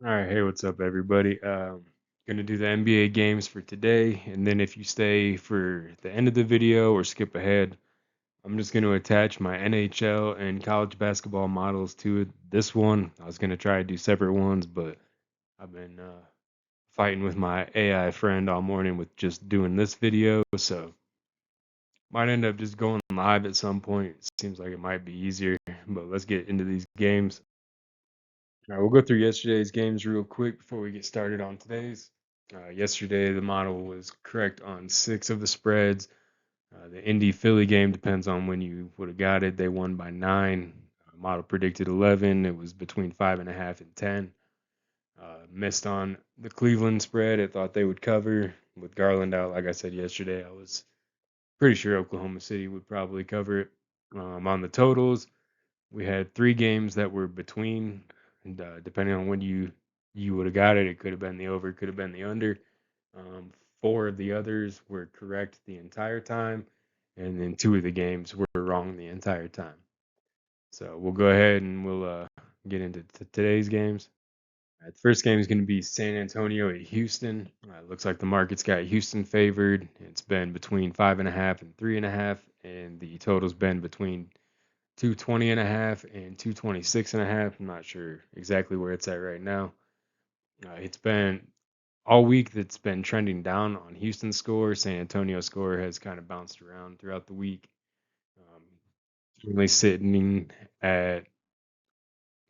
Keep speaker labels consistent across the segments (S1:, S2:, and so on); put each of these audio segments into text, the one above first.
S1: All right, hey, what's up, everybody? Gonna do the NBA games for today, and then if you stay for the end of the video or skip ahead, I'm just gonna attach my NHL and college basketball models to it. This one, I was gonna try to do separate ones, but I've been fighting with my AI friend all morning with just doing this video, so might end up just going live at some point. Seems like it might be easier, but let's get into these games. All right, we'll go through yesterday's games real quick before we get started on today's. Yesterday, the model was correct on six of the spreads. The Indy Philly game depends on when you would have got it. They won by 9. Model predicted 11. It was between 5.5 and 10. Missed on the Cleveland spread. It thought they would cover with Garland out. Like I said yesterday, I was pretty sure Oklahoma City would probably cover it. On the totals, we had three games that were between, and depending on when you would have got it, it could have been the over, could have been the under. Um, Four of the others were correct the entire time, and then two of the games were wrong the entire time. So we'll go ahead and we'll get into today's games. The first game is going to be San Antonio at Houston. Looks like the market's got Houston favored. It's been between 5.5 and 3.5, and the total's been between 220 and a half and 226 and a half. I'm not sure exactly where it's at right now. It's been all week that's been trending down on Houston's score. San Antonio score has kind of bounced around throughout the week. Um, Currently sitting at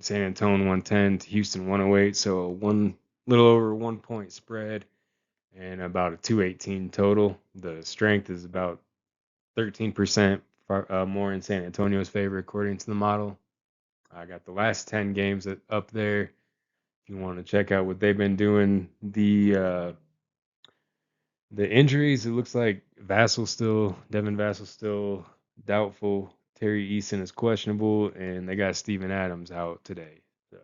S1: San Antonio 110 to Houston 108, so a one little over 1 point spread and about a 218 total. The strength is about 13% more in San Antonio's favor according to the model. I got the last 10 games up there. If you want to check out what they've been doing, the injuries, it looks like Devin Vassell still doubtful. Terry Eason is questionable, and they got Steven Adams out today. So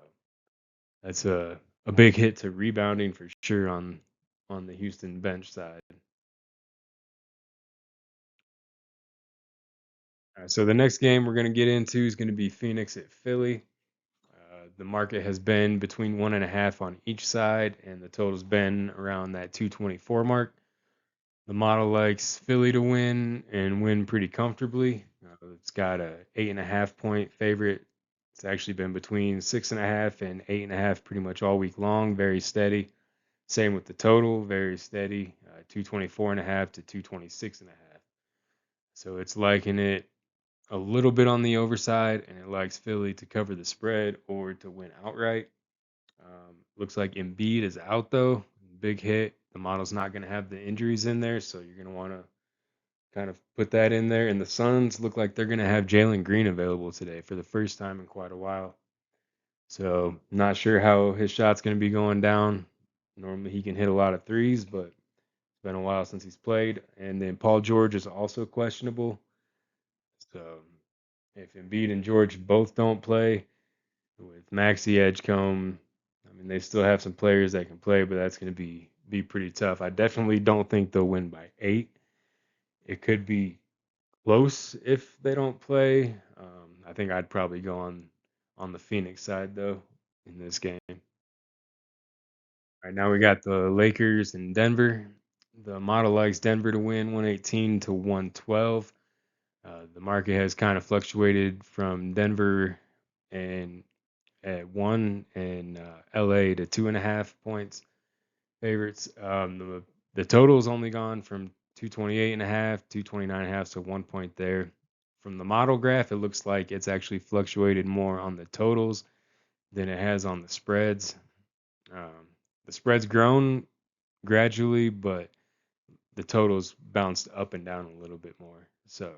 S1: that's a big hit to rebounding for sure on the Houston bench side. So the next game we're going to get into is going to be Phoenix at Philly. The market has been between 1.5 on each side, and the total's been around that 224 mark. The model likes Philly to win and win pretty comfortably. It's got a 8.5 point favorite. It's actually been between 6.5 and 8.5 pretty much all week long. Very steady. Same with the total, very steady. 224.5 to 226.5. So it's liking it a little bit on the overside, and it likes Philly to cover the spread or to win outright. Looks like Embiid is out though. Big hit. The model's not going to have the injuries in there, so you're going to want to kind of put that in there. And the Suns look like they're going to have Jalen Green available today for the first time in quite a while. So not sure how his shot's going to be going down. Normally he can hit a lot of threes, but it's been a while since he's played. And then Paul George is also questionable. So if Embiid and George both don't play, with Maxi Edgecombe, I mean they still have some players that can play, but that's going to be pretty tough. I definitely don't think they'll win by 8. It could be close if they don't play. I think I'd probably go on the Phoenix side though in this game. Right now we got the Lakers and Denver. The model likes Denver to win 118 to 112. The market has kind of fluctuated from Denver and at 1 and LA to 2.5 points favorites. The total's only gone from 228 and a half, 229 and a half, so 1 point there. From the model graph, it looks like it's actually fluctuated more on the totals than it has on the spreads. Um, the spread's grown gradually, but the totals bounced up and down a little bit more. So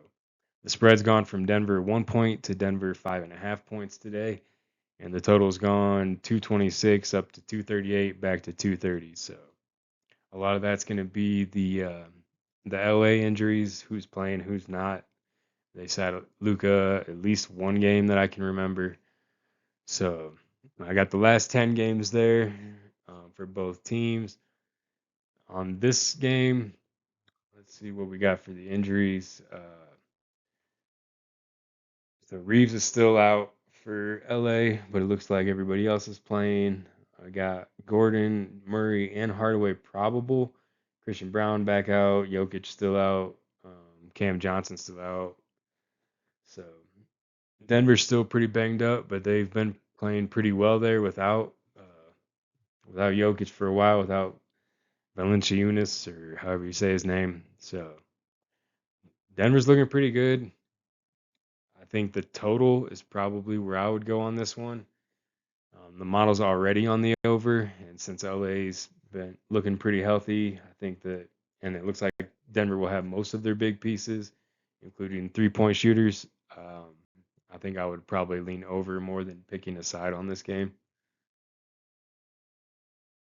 S1: the spread's gone from Denver 1 point to Denver 5.5 points today, and the total's gone 226 up to 238 back to 230. So a lot of that's going to be the LA injuries, who's playing, who's not. They sat Luca at least one game that I can remember. So I got the last 10 games there for both teams. On this game, let's see what we got for the injuries. So Reeves is still out for LA, but it looks like everybody else is playing. I got Gordon, Murray, and Hardaway probable. Christian Brown back out. Jokic still out. Cam Johnson still out. So Denver's still pretty banged up, but they've been playing pretty well there without Jokic for a while, without Valanciunas or however you say his name. So Denver's looking pretty good. I think the total is probably where I would go on this one. The model's already on the over, and since LA's been looking pretty healthy, I think that, and it looks like Denver will have most of their big pieces, including 3-point shooters. I think I would probably lean over more than picking a side on this game.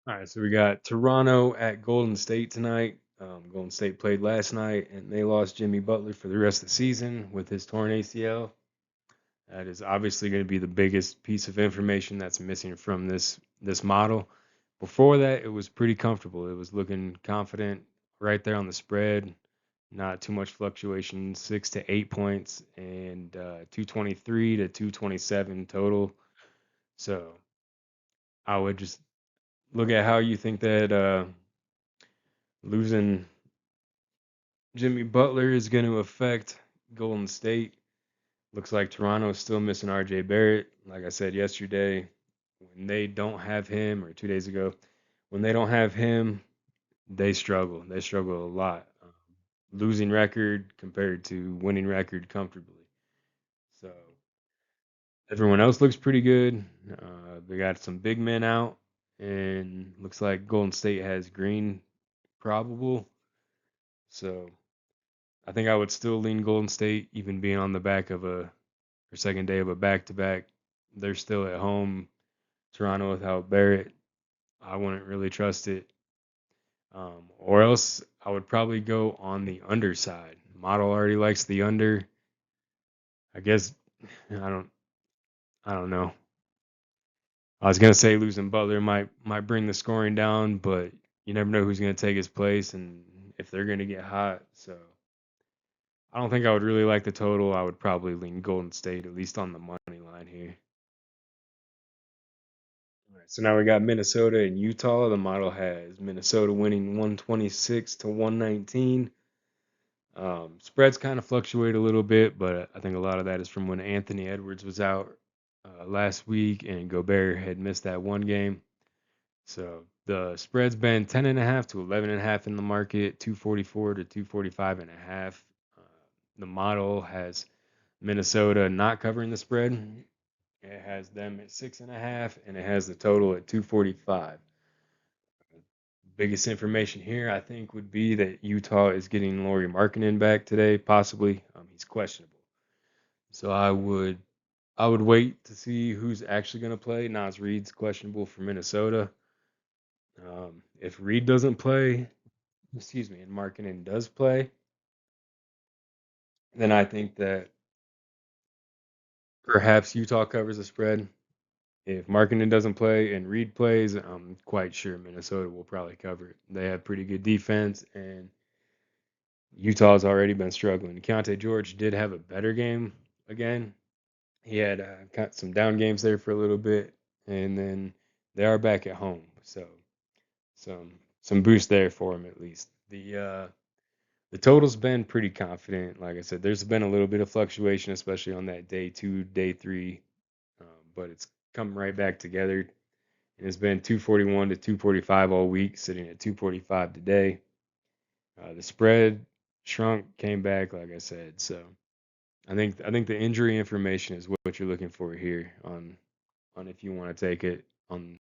S1: All right, so we got Toronto at Golden State tonight. Golden State played last night, and they lost Jimmy Butler for the rest of the season with his torn ACL. That is obviously going to be the biggest piece of information that's missing from this model. Before that, it was pretty comfortable. It was looking confident right there on the spread. Not too much fluctuation, 6 to 8 points, and 223 to 227 total. So I would just look at how you think that losing Jimmy Butler is going to affect Golden State. Looks like Toronto is still missing RJ Barrett. Like I said yesterday, when they don't have him, or 2 days ago, when they don't have him, they struggle. They struggle a lot. Losing record compared to winning record comfortably. So everyone else looks pretty good. They got some big men out, and looks like Golden State has Green probable. So I think I would still lean Golden State, even being on the back of a or second day of a back to back. They're still at home. Toronto without Barrett, I wouldn't really trust it. Or else I would probably go on the underside. Model already likes the under. I guess I don't I don't know. I was gonna say losing Butler might bring the scoring down, but you never know who's gonna take his place and if they're gonna get hot. So I don't think I would really like the total. I would probably lean Golden State, at least on the money line here. All right, so now we got Minnesota and Utah. The model has Minnesota winning 126 to 119. Spreads kind of fluctuate a little bit, but I think a lot of that is from when Anthony Edwards was out last week and Gobert had missed that one game. So the spread's been 10.5 to 11.5 in the market, 244 to 245.5. The model has Minnesota not covering the spread. It has them at 6.5, and it has the total at 245. Biggest information here, I think, would be that Utah is getting Lauri Markkanen back today, possibly. He's questionable, so I would wait to see who's actually going to play. Naz Reid's questionable for Minnesota. If Reid doesn't play, excuse me, and Markkanen does play, then I think that perhaps Utah covers the spread. If Markkanen doesn't play and Reid plays, I'm quite sure Minnesota will probably cover it. They have pretty good defense, and Utah's already been struggling. Keontae George did have a better game again. He had got some down games there for a little bit, and then they are back at home, so some boost there for him at least. The total's been pretty confident. Like I said, there's been a little bit of fluctuation, especially on that day two, day three, but it's come right back together. And it's been 241 to 245 all week, sitting at 245 today. The spread shrunk, came back, like I said. So I think the injury information is what you're looking for here on if you want to take it on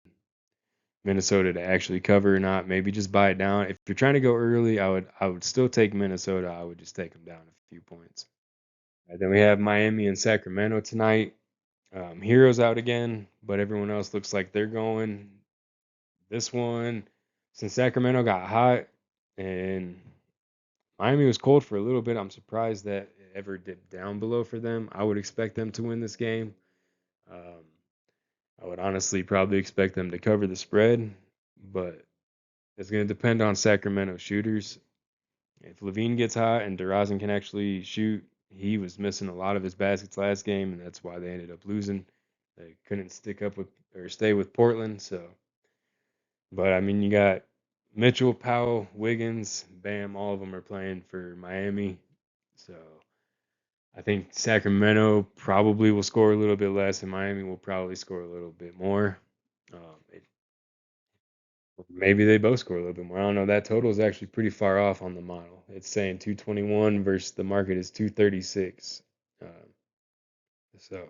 S1: Minnesota to actually cover or not. Maybe just buy it down. If you're trying to go early, I would still take Minnesota. I would just take them down a few points. Then we have Miami and Sacramento tonight. Heroes out again, but everyone else looks like they're going. This one, since Sacramento got hot and Miami was cold for a little bit, I'm surprised that it ever dipped down below for them. I would expect them to win this game. Um, I would honestly probably expect them to cover the spread, but it's going to depend on Sacramento shooters. If Levine gets hot and DeRozan can actually shoot, he was missing a lot of his baskets last game, and that's why they ended up losing. They couldn't stick up with or stay with Portland, so But I mean, you got Mitchell, Powell, Wiggins, Bam, all of them are playing for Miami. So I think Sacramento probably will score a little bit less, and Miami will probably score a little bit more. Maybe they both score a little bit more. I don't know. That total is actually pretty far off on the model. It's saying 221 versus the market is 236. Uh, so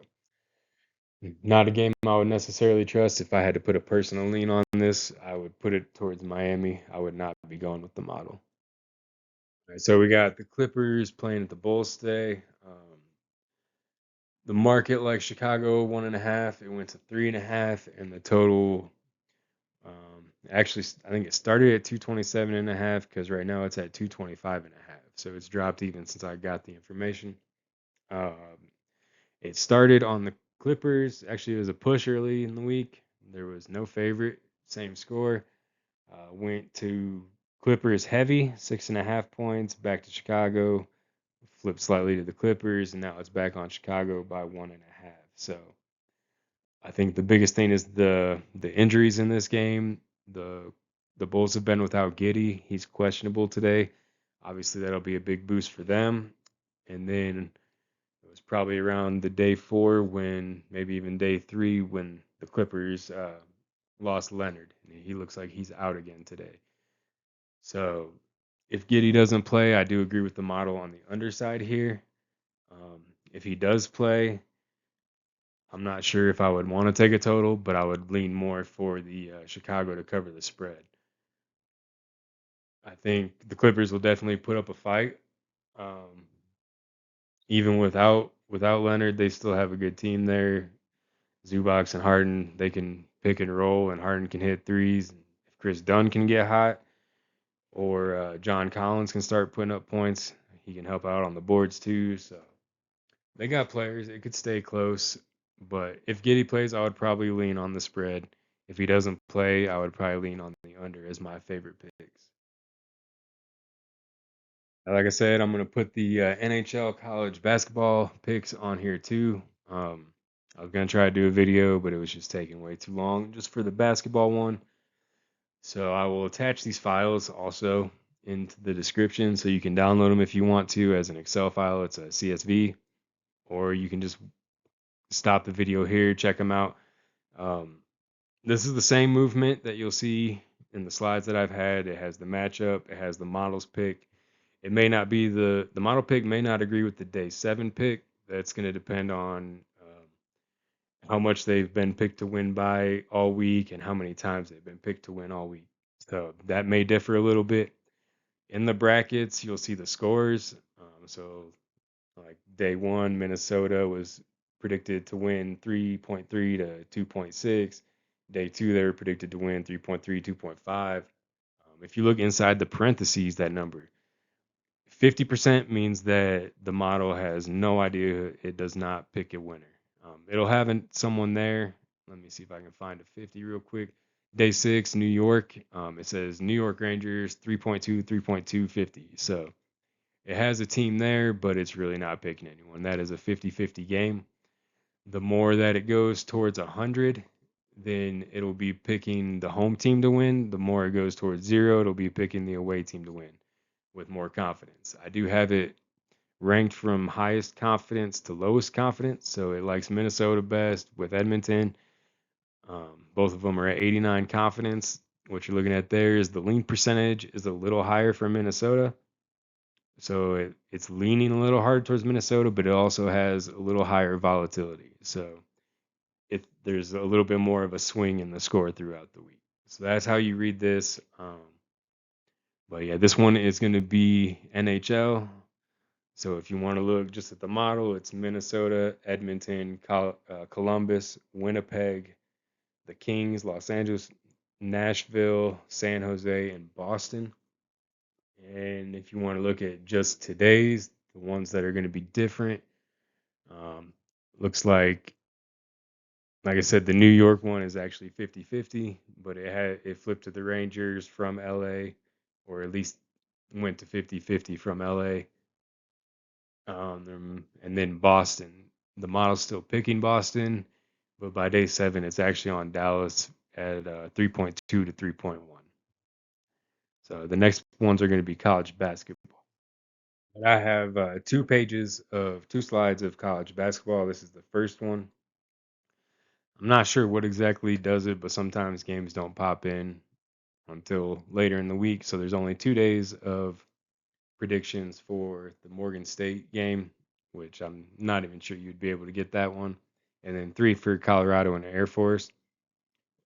S1: not a game I would necessarily trust. If I had to put a personal lean on this, I would put it towards Miami. I would not be going with the model. All right, so we got the Clippers playing at the Bulls today. The market like Chicago 1.5. It went to 3.5, and the total. Actually, I think it started at 227.5 because right now it's at 225.5. So it's dropped even since I got the information. Um, it started on the Clippers. Actually, it was a push early in the week. There was no favorite, same score. Went to Clippers heavy, 6.5 points, back to Chicago, flipped slightly to the Clippers, and now it's back on Chicago by 1.5. So I think the biggest thing is the injuries in this game. The the Bulls have been without Giddy. He's questionable today. Obviously, that'll be a big boost for them. And then it was probably around the day 4 when maybe even day 3 when the Clippers lost Leonard. He looks like he's out again today. So if Giddy doesn't play, I do agree with the model on the underside here. Um, if he does play, I'm not sure if I would want to take a total, but I would lean more for the Chicago to cover the spread. I think the Clippers will definitely put up a fight. Um, Even without Leonard, they still have a good team there. Zubac and Harden, they can pick and roll, and Harden can hit threes. If Chris Dunn can get hot, or John Collins can start putting up points, he can help out on the boards too. So they got players. It could stay close, but if Giddy plays, I would probably lean on the spread. If he doesn't play, I would probably lean on the under as my favorite picks. Like I said, I'm gonna put the NHL college basketball picks on here too. Um, I was gonna try to do a video, but it was just taking way too long just for the basketball one. So I will attach these files also into the description so you can download them if you want to as an Excel file. It's a CSV, or you can just stop the video here, check them out. Um, this is the same movement that you'll see in the slides that I've had. It has the matchup, it has the models pick. It may not be the model pick may not agree with the day 7 pick. That's going to depend on how much they've been picked to win by all week and how many times they've been picked to win all week. So that may differ a little bit. In the brackets, you'll see the scores. So like day 1, Minnesota was predicted to win 3.3 to 2.6. Day 2, they were predicted to win 3.3, 2.5. If you look inside the parentheses, that number, 50% means that the model has no idea. It does not pick a winner. It'll have someone there. Let me see if I can find a 50 real quick. Day 6, New York. It says New York Rangers 3.2, 3.2, 50. So it has a team there, but it's really not picking anyone. That is a 50-50 game. The more that it goes towards 100, then it'll be picking the home team to win. The more it goes towards 0, it'll be picking the away team to win with more confidence. I do have it ranked from highest confidence to lowest confidence. So it likes Minnesota best with Edmonton. Both of them are at 89 confidence. What you're looking at there is the lean percentage is a little higher for Minnesota. So it's leaning a little hard towards Minnesota, but it also has a little higher volatility. So there's a little bit more of a swing in the score throughout the week. So that's how you read this. But yeah, this one is going to be NHL. So if you want to look just at the model, it's Minnesota, Edmonton, Columbus, Winnipeg, the Kings, Los Angeles, Nashville, San Jose, and Boston. And if you want to look at just today's, the ones that are going to be different, um, looks like I said, the New York one is actually 50-50, but it flipped to the Rangers from LA, or at least went to 50-50 from LA. And then Boston. The model's still picking Boston, but by day 7, it's actually on Dallas at 3.2 to 3.1. So the next ones are going to be college basketball. But I have 2 slides of college basketball. This is the first one. I'm not sure what exactly does it, but sometimes games don't pop in until later in the week. So there's only 2 days of predictions for the Morgan State game, which I'm not even sure you'd be able to get that one. And then 3 for Colorado and Air Force.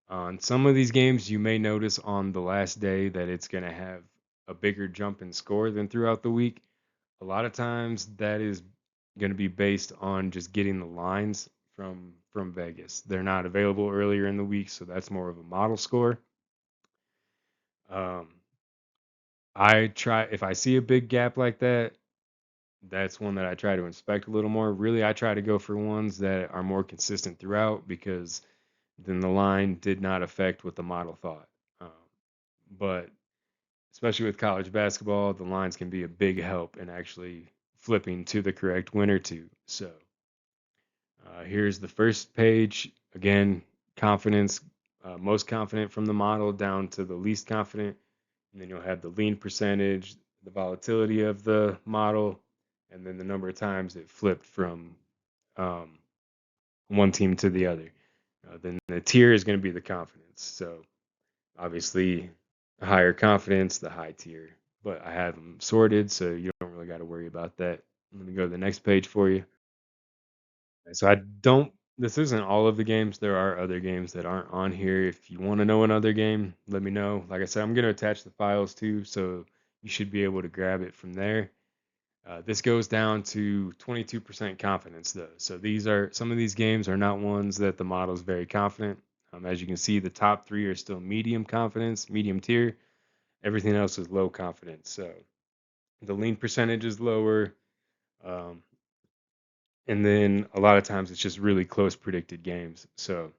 S1: On some of these games, you may notice on the last day that it's going to have a bigger jump in score than throughout the week. A lot of times that is going to be based on just getting the lines from Vegas. They're not available earlier in the week, so that's more of a model score. Um, I try if I see a big gap like that, that's one that I try to inspect a little more. Really, I try to go for ones that are more consistent throughout because then the line did not affect what the model thought. Um, but especially with college basketball, the lines can be a big help in actually flipping to the correct winner too. So here's the first page. Again, confidence, most confident from the model down to the least confident. And then you'll have the lean percentage, the volatility of the model, and then the number of times it flipped from um, one team to the other. Then the tier is going to be the confidence. So obviously, the higher confidence, the high tier. But I have them sorted, so you don't really got to worry about that. Let me go to the next page for you. So I don't. This isn't all of the games. There are other games that aren't on here. If you want to know another game, let me know. Like I said, I'm going to attach the files too, so you should be able to grab it from there. This goes down to 22% confidence though. So these are some of these games are not ones that the model is very confident. As you can see, the top 3 are still medium confidence, medium tier. Everything else is low confidence. So the lean percentage is lower. Um, and then a lot of times it's just really close predicted games. So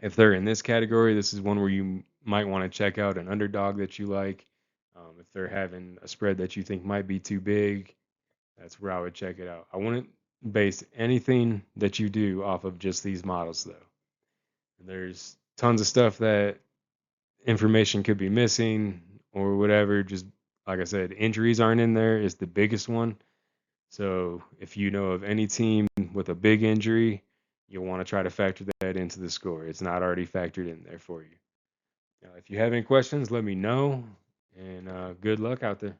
S1: if they're in this category, this is one where you might want to check out an underdog that you like. If they're having a spread that you think might be too big, that's where I would check it out. I wouldn't base anything that you do off of just these models, though. There's tons of stuff that information could be missing or whatever. Just like I said, injuries aren't in there is the biggest one. So if you know of any team with a big injury, you'll want to try to factor that into the score. It's not already factored in there for you. Now, if you have any questions, let me know, and good luck out there.